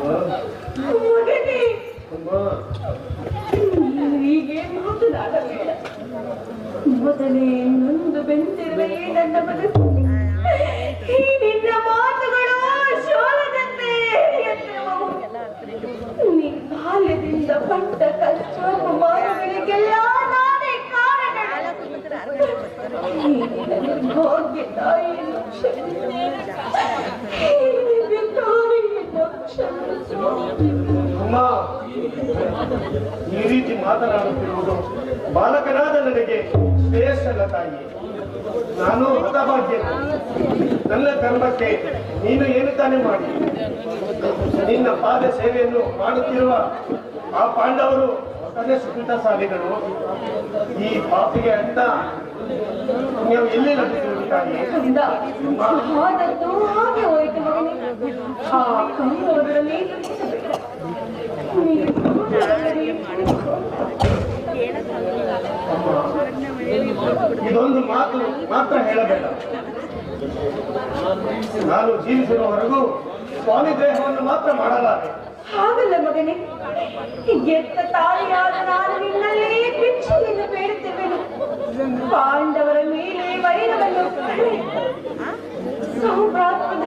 ಮಗನೇ ಹೀಗೆ ಮಾತನಾಡಬೇಡ. ಮೊದಲೇ ನೊಂದು ಬೆಂದಿರುವೆ ನನ್ನ ಮನಸ್ಸಿನಲ್ಲಿ. ಈ ನಿನ್ನ ಮಾತುಗಳು ಶೋಲದಂತೆ ನೀ ಬಾಲ್ಯದಿಂದ ಪಟ್ಟ ಕಷ್ಟ ಮಾತುಗಳಿಗೆಲ್ಲ ನಾನೇ ಕಾರಣ. ಭಾಗ್ಯ ತಾಯಿಯನ್ನು ಅಮ್ಮ, ಈ ರೀತಿ ಮಾತನಾಡುತ್ತಿರುವುದು ಬಾಲಕನಾದ ನನಗೆ ಶ್ರೇಯಸ್ಸಲ್ಲ ತಾಯಿ. ನಾನು ಹತಭಾಗ್ಯ. ನನ್ನ ಕರ್ಮಕ್ಕೆ ನೀನು ಏನು ತಾನೇ ಮಾಡಿ ನಿನ್ನ ಪಾದ ಸೇವೆಯನ್ನು ಮಾಡುತ್ತಿರುವ ಆ ಪಾಂಡವರು ಸುಕೃತಶಾಲಿಗಳು. ಈ ಪಾಪಿಗೆ ಅಂತ ನೀವು ಎಲ್ಲಿ ಲಭಿಸಿರುವುದು ತಾಯಿ? ಆದದ್ದು ಹಾಗೆ ಹೋಯಿತು ಮಗನೇ. ಆ ಕಣ್ಣವರಲ್ಲಿ ಇದೊಂದು ಮಾತು ಮಾತ್ರ ಹೇಳಬೇಡ. ನಾನು ಜೀವಿಸಿರುವವರೆಗೂ ಸ್ವಾಮಿ ದೇಹವನ್ನು ಮಾತ್ರ ಮಾಡಲಾರೆ. ಹಾಗಲ್ಲ ಮಗನೇ, ಎತ್ತ ತಾಯಿಯಾದ ನಾನು ನಿನ್ನಲ್ಲೇ ಭಿಕ್ಷೆಯನ್ನು ಬೇಡುತ್ತಿರುವೆನು.